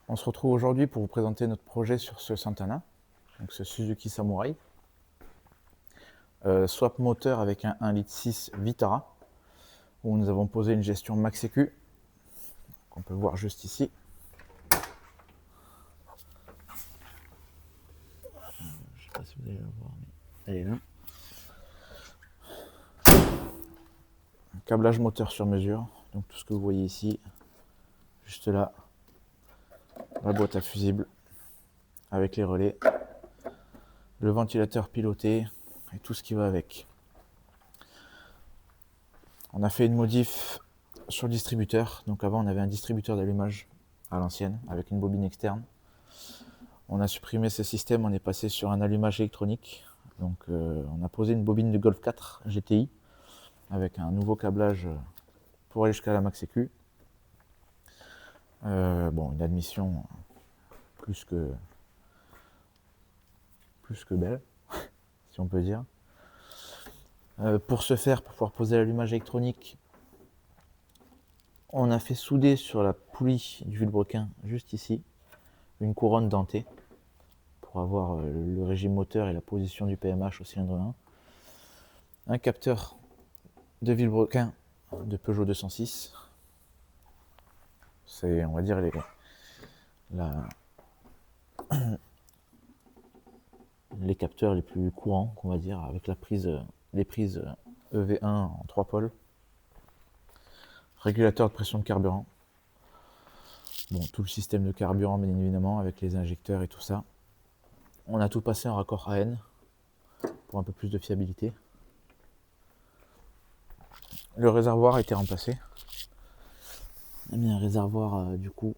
On se retrouve aujourd'hui pour vous présenter notre projet sur ce Santana, donc ce Suzuki Samurai. Swap moteur avec un 1,6 litre Vitara, où nous avons posé une gestion max sécu, qu'on peut voir juste ici. Je ne sais pas si vous allez la voir, mais elle est là. Un câblage moteur sur mesure, donc tout ce que vous voyez ici, juste là, la boîte à fusibles avec les relais, le ventilateur piloté et tout ce qui va avec. On a fait une modif sur le distributeur. Donc avant on avait un distributeur d'allumage à l'ancienne avec une bobine externe. On a supprimé ce système, on est passé sur un allumage électronique. Donc on a posé une bobine de Golf 4 GTI avec un nouveau câblage pour aller jusqu'à la max sécu. Une admission plus que belle, si on peut dire. Pour ce faire, pour pouvoir poser l'allumage électronique, on a fait souder sur la poulie du vilebrequin, juste ici, une couronne dentée pour avoir le régime moteur et la position du PMH au cylindre 1. Un capteur de vilebrequin de Peugeot 206. C'est, on va dire, les capteurs les plus courants, qu'on va dire, avec les prises EV1 en 3 pôles. Régulateur de pression de carburant. Bon, tout le système de carburant, bien évidemment, avec les injecteurs et tout ça. On a tout passé en raccord AN pour un peu plus de fiabilité. Le réservoir a été remplacé. On a mis un réservoir du coup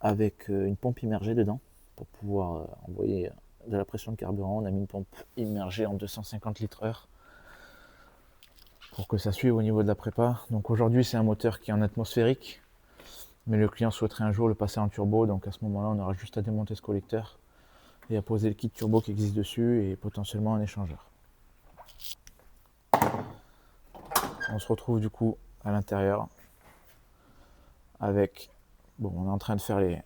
avec une pompe immergée dedans pour pouvoir envoyer de la pression de carburant. On a mis une pompe immergée en 250 litres/heure pour que ça suive au niveau de la prépa. Donc aujourd'hui c'est un moteur qui est en atmosphérique, mais le client souhaiterait un jour le passer en turbo, donc à ce moment-là on aura juste à démonter ce collecteur et à poser le kit turbo qui existe dessus et potentiellement un échangeur. On se retrouve du coup à l'intérieur avec, on est en train de faire les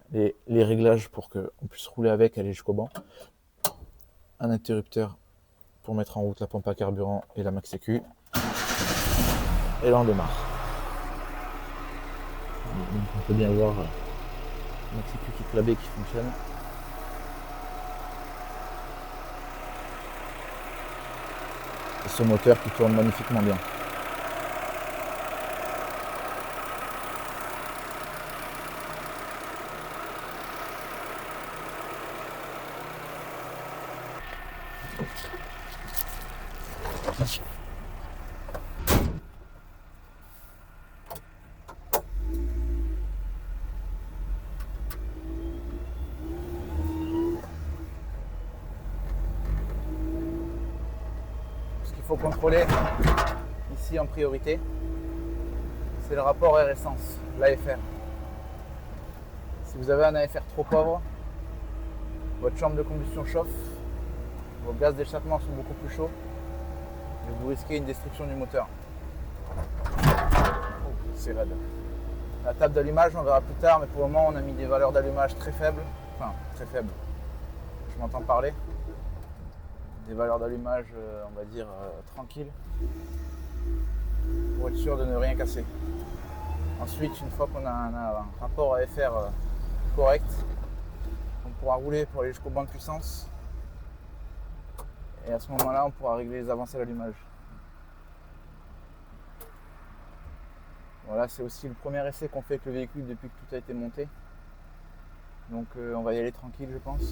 réglages pour qu'on puisse rouler avec, aller jusqu'au banc. Un interrupteur pour mettre en route la pompe à carburant et la max sécu. Et là on démarre. Donc on peut bien voir la max sécu qui clabée qui fonctionne. Et ce moteur qui tourne magnifiquement bien. Ce qu'il faut contrôler ici en priorité, c'est le rapport air essence, l'AFR. Si vous avez un AFR trop pauvre, votre chambre de combustion chauffe, vos gaz d'échappement sont beaucoup plus chauds et vous risquez une destruction du moteur. C'est raide. La table d'allumage, on verra plus tard, mais pour le moment on a mis des valeurs d'allumage très faibles. Enfin, très faibles. Je m'entends parler. Des valeurs d'allumage, on va dire, tranquilles, pour être sûr de ne rien casser. Ensuite, une fois qu'on a un rapport AFR correct, on pourra rouler pour aller jusqu'au banc de puissance. Et à ce moment-là, on pourra régler les avancées d'allumage. Voilà, c'est aussi le premier essai qu'on fait avec le véhicule depuis que tout a été monté. Donc on va y aller tranquille, je pense.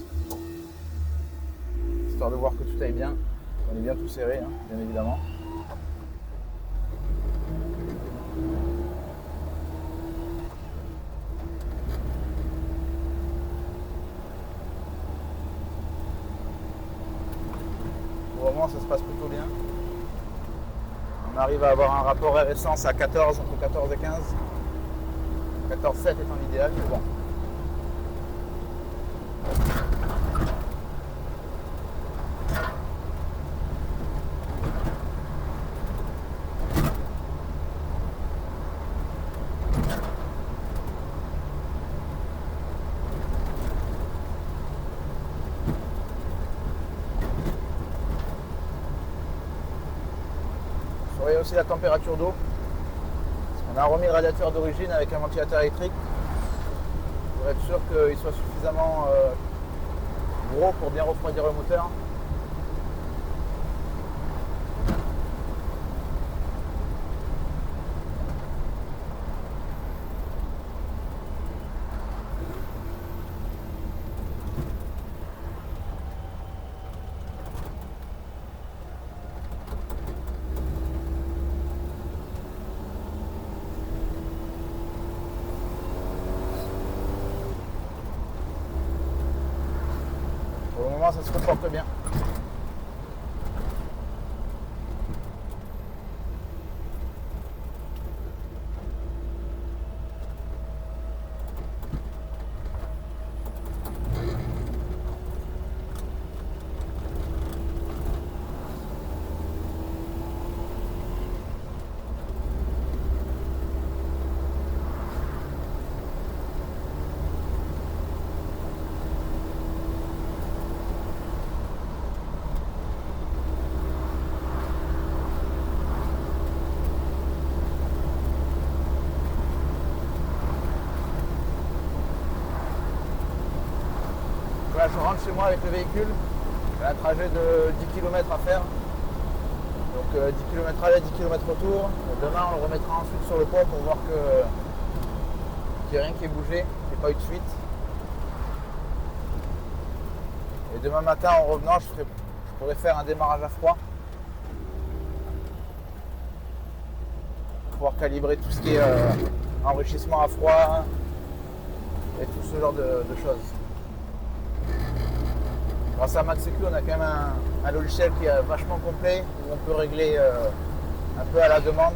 Histoire de voir que tout aille bien. On est bien tout serré, hein, bien évidemment. Pour le moment, ça se passe plutôt bien. On arrive à avoir un rapport air essence à 14, entre 14 et 15. 14,7 étant l'idéal, mais bon. surveiller aussi la température d'eau. On a remis le radiateur d'origine avec un ventilateur électrique pour être sûr qu'il soit suffisamment gros pour bien refroidir le moteur. Pour le moment, ça se comporte bien. Là, je rentre chez moi avec le véhicule. J'ai un trajet de 10 km à faire. Donc 10 km aller, 10 km retour. Demain, on le remettra ensuite sur le pont pour voir qu'il n'y a rien qui est bougé, qu'il n'y ait pas eu de fuite. Et demain matin, en revenant, je pourrais faire un démarrage à froid. Pour pouvoir calibrer tout ce qui est enrichissement à froid et tout ce genre de choses. Grâce à MaxEQ, on a quand même un logiciel qui est vachement complet, où on peut régler un peu à la demande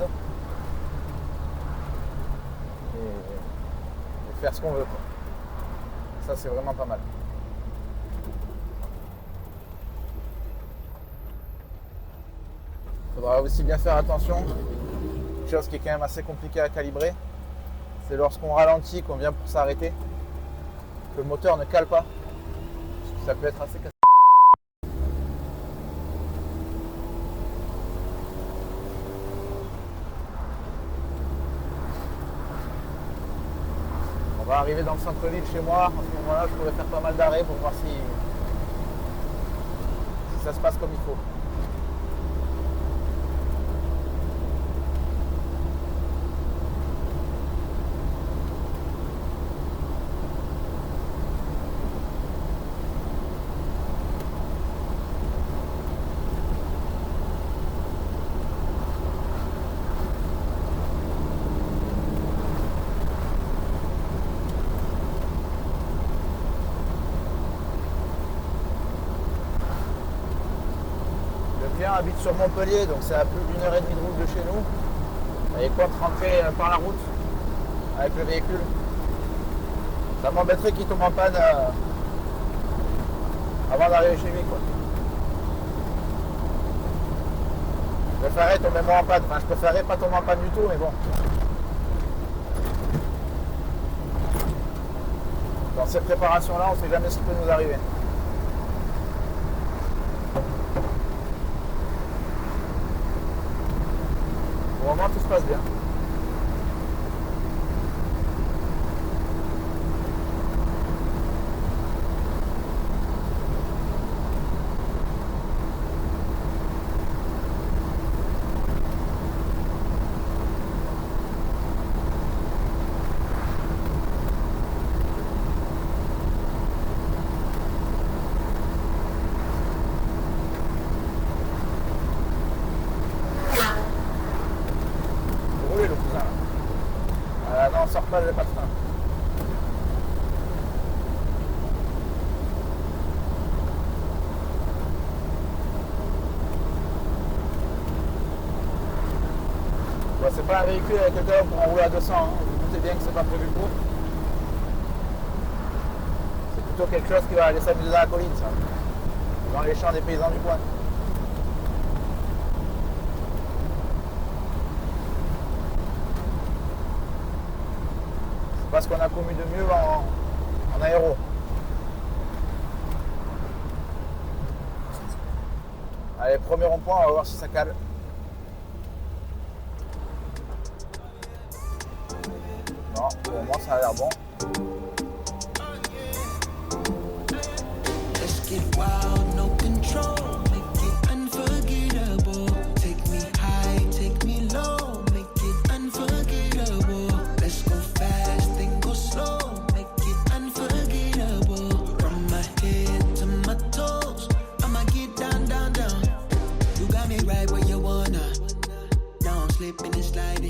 et faire ce qu'on veut, quoi. Ça, c'est vraiment pas mal. Il faudra aussi bien faire attention. Une chose qui est quand même assez compliquée à calibrer, c'est lorsqu'on ralentit, qu'on vient pour s'arrêter, que le moteur ne cale pas. Ça peut être assez casse. On va arriver dans le centre-ville chez moi. À ce moment-là, je pourrais faire pas mal d'arrêts pour voir si ça se passe comme il faut. Habite sur Montpellier, donc c'est à plus d'1 heure et demie de route de chez nous. Et il compte rentrer par la route avec le véhicule. Ça m'embêterait qu'il tombe en panne avant d'arriver chez lui, quoi. Je préférerais tomber moins en panne. Enfin, je préférerais pas tomber en panne du tout, mais bon. Dans cette préparation-là, on ne sait jamais ce qui peut nous arriver. Pour le moment, tout se passe bien. Non, sors pas, j'ai pas de frein. Bon, c'est pas un véhicule avec lequel on pourra rouler à 200, hein. Vous doutez bien que c'est pas prévu pour. C'est plutôt quelque chose qui va aller s'amuser dans la colline, ça. Dans les champs des paysans du coin. Parce qu'on a commis de mieux en aéro. Allez, premier rond-point, on va voir si ça cale. Pour le moment, ça a l'air bon. Let's get wild, no control, make it unforgettable. Take me high, take me low, make it unforgettable. Let's go fast, then go slow, make it unforgettable. From my head to my toes, I'ma get down, down, down. You got me right where you wanna. Don't slip and slide